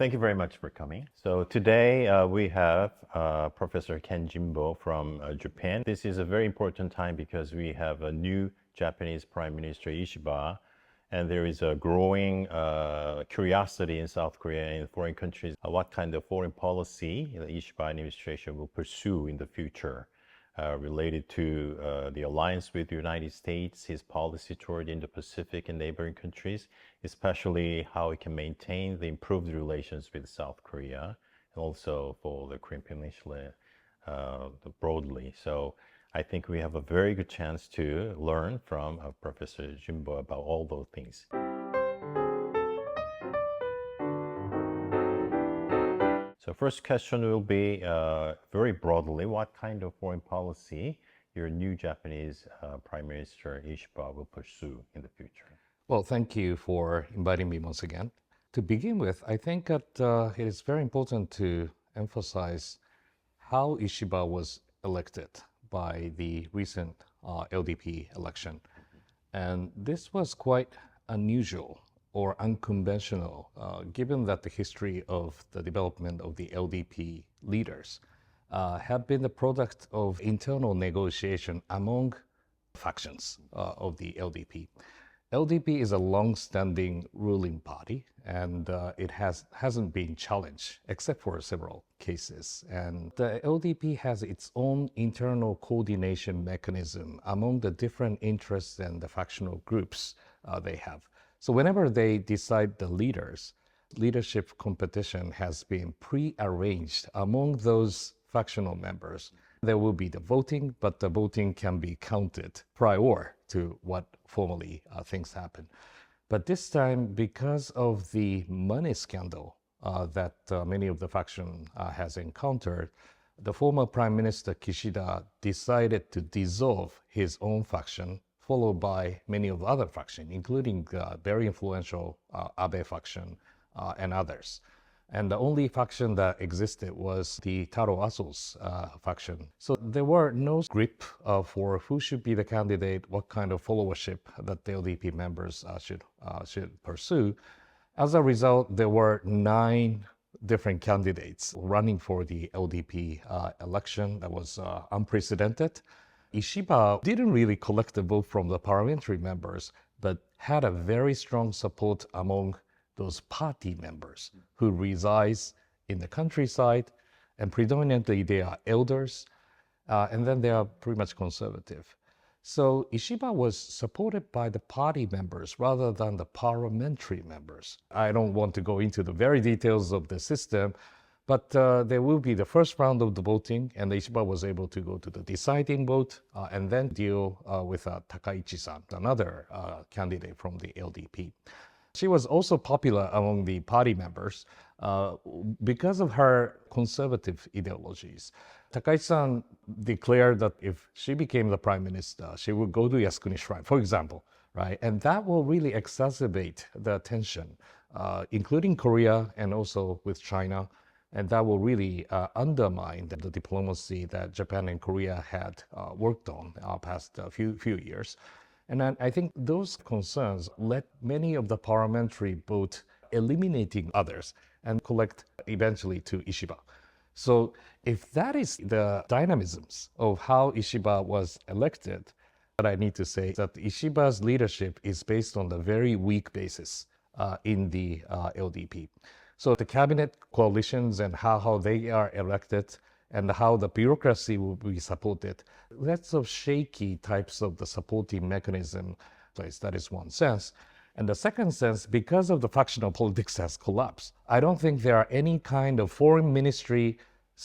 Thank you very much for coming. So today we have Professor Ken Jimbo from Japan. This is a very important time because we have a new Japanese Prime Minister Ishiba, and there is a growing curiosity in South Korea and in foreign countries what kind of foreign policy the Ishiba administration will pursue in the future. Related to the alliance with the United States, his policy toward Indo-Pacific and neighboring countries, especially how it can maintain the improved relations with South Korea, and also for the Korean Peninsula broadly. So I think we have a very good chance to learn from Professor Jimbo about all those things. So first question will be very broadly, what kind of foreign policy your new Japanese Prime Minister Ishiba will pursue in the future? Well, thank you for inviting me once again. To begin with, I think that it is very important to emphasize how Ishiba was elected by the recent LDP election. And this was quite unusual or unconventional, given that the history of the development of the LDP leaders have been the product of internal negotiation among factions of the LDP. LDP is a long-standing ruling party, and it hasn't been challenged except for several cases. And the LDP has its own internal coordination mechanism among the different interests and the factional groups they have. So whenever they decide the leaders, leadership competition has been pre-arranged among those factional members. There will be the voting, but the voting can be counted prior to what formally things happen. But this time, because of the money scandal that many of the faction has encountered, the former Prime Minister Kishida decided to dissolve his own faction, followed by many of the other factions, including the very influential Abe faction and others. And the only faction that existed was the Taro Aso's faction. So there were no grip for who should be the candidate, what kind of followership that the LDP members should pursue. As a result, there were 9 different candidates running for the LDP election. That was unprecedented. Ishiba didn't really collect the vote from the parliamentary members, but had a very strong support among those party members who resides in the countryside, and predominantly they are elders, and then they are pretty much conservative. So Ishiba was supported by the party members rather than the parliamentary members. I don't want to go into the very details of the system, but there will be the first round of the voting, and Ishiba was able to go to the deciding vote and then deal with Takaichi-san, another candidate from the LDP. She was also popular among the party members because of her conservative ideologies. Takaichi-san declared that if she became the prime minister, she would go to Yasukuni Shrine, for example, right? And that will really exacerbate the tension, including Korea and also with China. And that will really undermine the diplomacy that Japan and Korea had worked on past few years. And I think those concerns led many of the parliamentary vote eliminating others and collect eventually to Ishiba. So if that is the dynamisms of how Ishiba was elected, what I need to say is that Ishiba's leadership is based on the very weak basis in the LDP. So the cabinet coalitions and how they are elected and how the bureaucracy will be supported, lots of shaky types of the supporting mechanism place. That is one sense. And the second sense, because of the factional politics has collapsed, I don't think there are any kind of foreign ministry,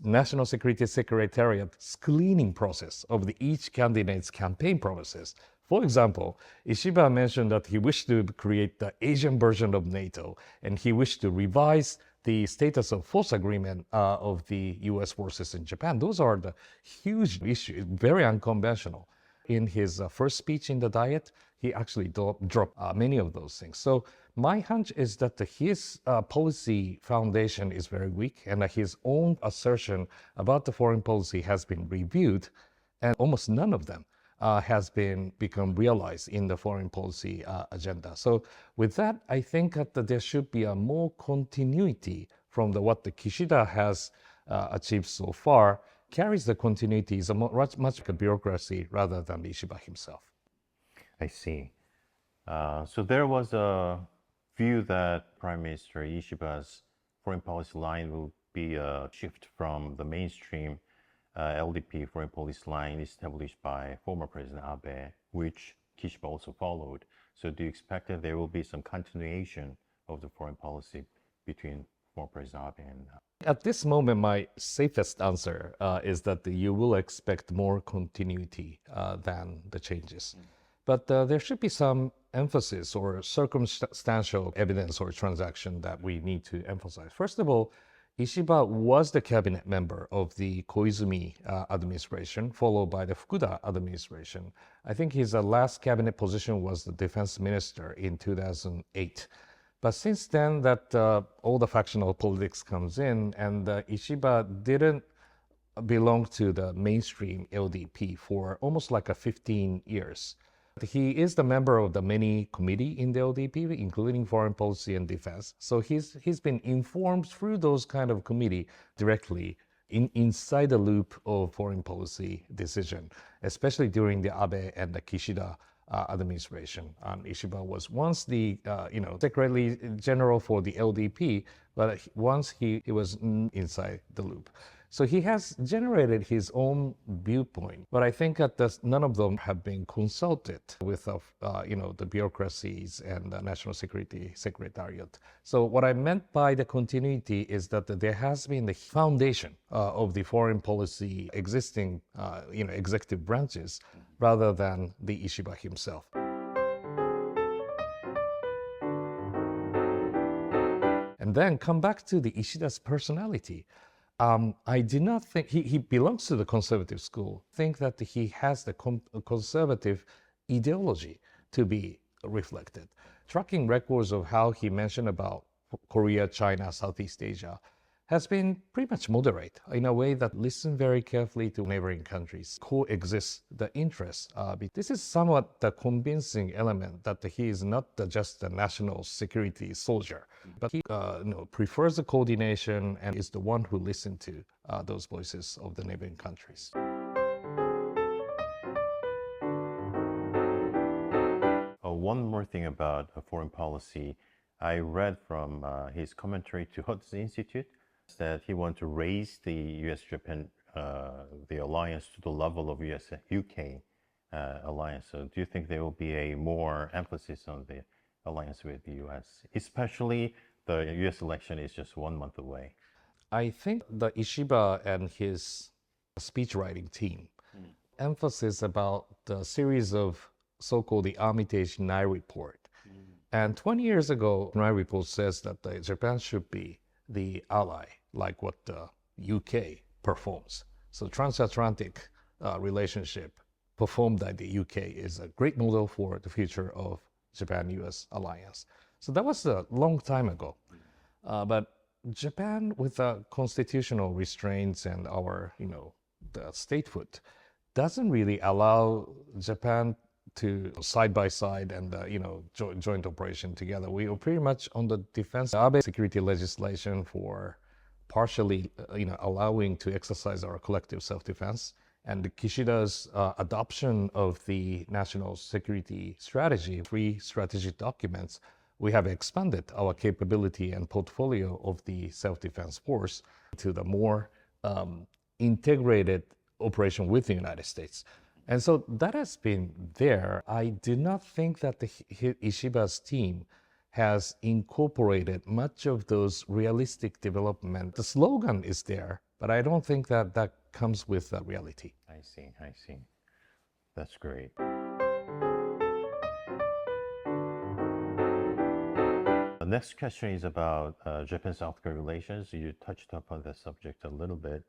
national security secretariat screening process of each candidate's campaign promises. For example, Ishiba mentioned that he wished to create the Asian version of NATO, and he wished to revise the status of force agreement of the U.S. forces in Japan. Those are the huge issues, very unconventional. In his first speech in the Diet, he actually dropped many of those things. So my hunch is that his policy foundation is very weak, and that his own assertion about the foreign policy has been reviewed, and almost none of them has become realized in the foreign policy agenda. So with that, I think that there should be a more continuity from what the Kishida has achieved so far carries the continuity, is much like a bureaucracy rather than Ishiba himself. I see. So there was a view that Prime Minister Ishiba's foreign policy line will be a shift from the mainstream LDP foreign policy line established by former President Abe, which Kishiba also followed. So do you expect that there will be some continuation of the foreign policy between former President Abe and At this moment, my safest answer is that you will expect more continuity than the changes. But there should be some emphasis or circumstantial evidence or transaction that we need to emphasize. First of all, Ishiba was the cabinet member of the Koizumi administration, followed by the Fukuda administration. I think his last cabinet position was the defense minister in 2008. But since then, that all the factional politics comes in, and Ishiba didn't belong to the mainstream LDP for almost like 15 years. He is the member of the many committee in the LDP, including foreign policy and defense. So he's been informed through those kind of committee directly inside the loop of foreign policy decision, especially during the Abe and the Kishida administration. Ishiba was once the Secretary General for the LDP, but once he was inside the loop. So he has generated his own viewpoint, but I think that none of them have been consulted with the bureaucracies and the National Security Secretariat. So what I meant by the continuity is that there has been the foundation of the foreign policy existing executive branches rather than the Ishiba himself. And then come back to the Ishida's personality. I do not think he belongs to the conservative school. I think that he has the conservative ideology to be reflected. Tracking records of how he mentioned about Korea, China, Southeast Asia has been pretty much moderate in a way that listen very carefully to neighboring countries, coexist the interests. This is somewhat the convincing element that he is not just a national security soldier, but he prefers the coordination and is the one who listens to those voices of the neighboring countries. One more thing about foreign policy. I read from his commentary to Hudson Institute that he wants to raise the U.S. Japan, the alliance to the level of U.S. UK alliance. So do you think there will be a more emphasis on the alliance with the U.S., especially the U.S. election is just 1 month away? I think the Ishiba and his speech writing team emphasis about the series of so-called the Armitage Nye Report. And 20 years ago, Nye Report says that Japan should be the ally, like what the UK performs. So transatlantic relationship performed by the UK is a great model for the future of Japan-U.S. alliance. So that was a long time ago. But Japan, with the constitutional restraints and our, the statehood, doesn't really allow Japan to side by side and joint operation together. We are pretty much on the defense. Abe security legislation for partially allowing to exercise our collective self-defense, and Kishida's adoption of the national security strategy, 3 strategic documents, we have expanded our capability and portfolio of the self-defense force to the more integrated operation with the United States. And so that has been there. I do not think that the Ishiba's team has incorporated much of those realistic development. The slogan is there, but I don't think that that comes with the reality. I see. That's great. The next question is about Japan-South Korea relations. You touched upon the subject a little bit.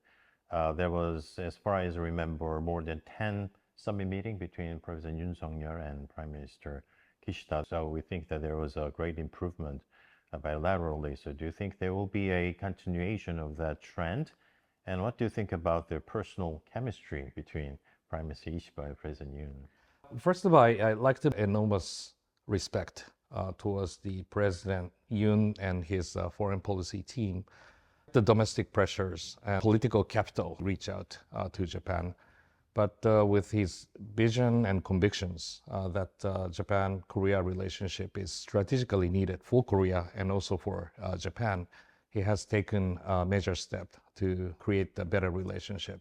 There was, as far as I remember, more than 10 summit meeting between President Yoon and Prime Minister Kishida. So we think that there was a great improvement bilaterally. So do you think there will be a continuation of that trend? And what do you think about the personal chemistry between Prime Minister Ishiba and President Yoon? First of all, I'd like to enormous respect towards the President Yoon and his foreign policy team. the domestic pressures and political capital reach out to Japan. But with his vision and convictions that Japan-Korea relationship is strategically needed for Korea and also for Japan, he has taken a major step to create a better relationship.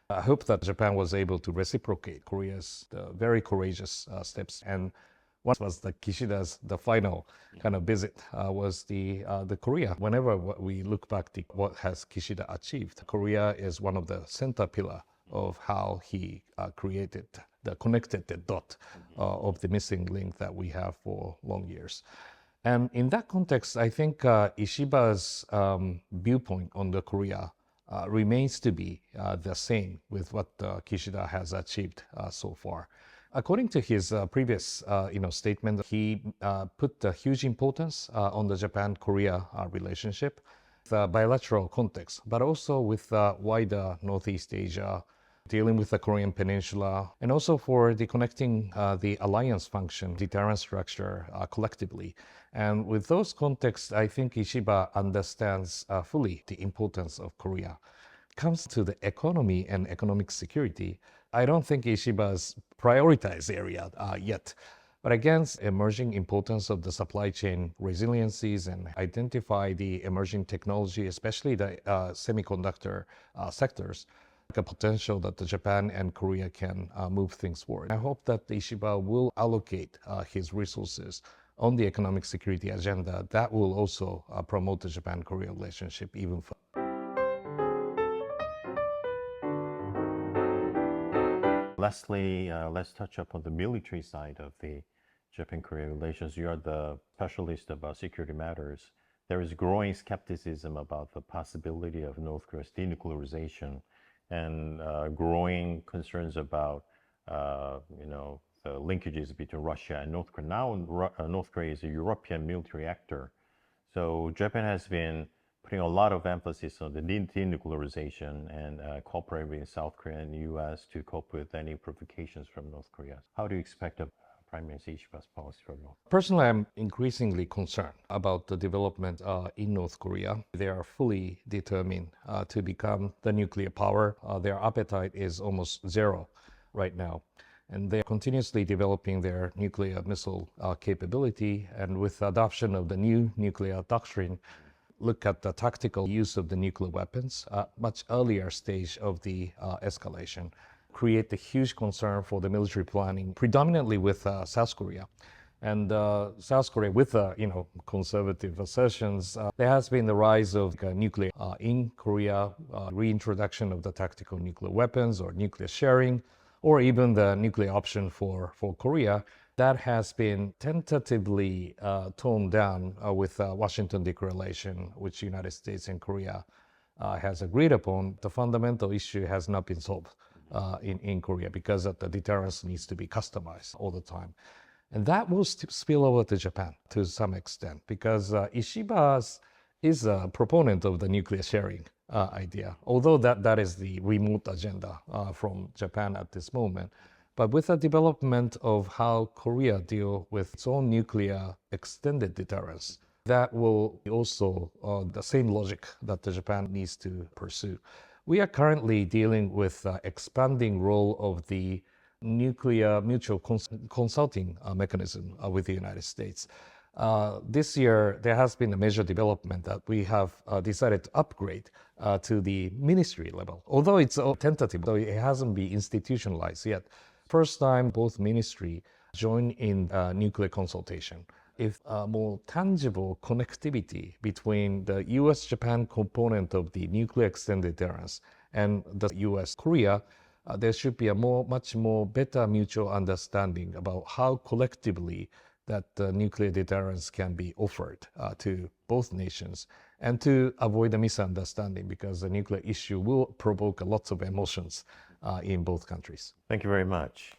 I hope that Japan was able to reciprocate Korea's very courageous steps. And what was the final kind of visit was the Korea. Whenever we look back to what has Kishida achieved, Korea is one of the center pillar of how he created connected the dot of the missing link that we have for long years. And in that context, I think Ishiba's viewpoint on the Korea remains to be the same with what Kishida has achieved so far. According to his previous statement, he put a huge importance on the Japan-Korea relationship, the bilateral context, but also with wider Northeast Asia, dealing with the Korean Peninsula, and also for the connecting the alliance function, deterrence structure collectively. And with those contexts, I think Ishiba understands fully the importance of Korea. Comes to the economy and economic security, I don't think Ishiba's prioritized area yet. But again, emerging importance of the supply chain resiliencies and identify the emerging technology, especially the semiconductor sectors, a potential that the Japan and Korea can move things forward. I hope that Ishiba will allocate his resources on the economic security agenda that will also promote the Japan-Korea relationship even further. Lastly, let's touch upon the military side of the Japan-Korea relations. You are the specialist about security matters. There is growing skepticism about the possibility of North Korea's denuclearization and growing concerns about, the linkages between Russia and North Korea. Now, North Korea is a European military actor. So Japan has been putting a lot of emphasis on the denuclearization and cooperating with South Korea and U.S. to cope with any provocations from North Korea. How do you expect Prime Minister Ishiba's policy for North Korea? Personally, I'm increasingly concerned about the development in North Korea. They are fully determined to become the nuclear power. Their appetite is almost zero right now. And they are continuously developing their nuclear missile capability. And with the adoption of the new nuclear doctrine, look at the tactical use of the nuclear weapons at much earlier stage of the escalation, create a huge concern for the military planning, predominantly with South Korea. And South Korea, with conservative assertions, there has been the rise of nuclear in Korea, reintroduction of the tactical nuclear weapons or nuclear sharing, or even the nuclear option for Korea. That has been tentatively toned down with Washington Declaration, which United States and Korea has agreed upon. The fundamental issue has not been solved in Korea because the deterrence needs to be customized all the time. And that will spill over to Japan to some extent because Ishiba is a proponent of the nuclear sharing idea, although that is the remote agenda from Japan at this moment. But with the development of how Korea deal with its own nuclear extended deterrence, that will also the same logic that the Japan needs to pursue. We are currently dealing with expanding role of the nuclear mutual consulting mechanism with the United States. This year, there has been a major development that we have decided to upgrade to the ministry level. Although it's tentative, though it hasn't been institutionalized yet. First time both ministry join in nuclear consultation. If more tangible connectivity between the U.S. Japan component of the nuclear extended deterrence and the U.S. Korea, there should be a much more better mutual understanding about how collectively that nuclear deterrence can be offered to both nations and to avoid a misunderstanding because the nuclear issue will provoke lots of emotions in both countries. Thank you very much.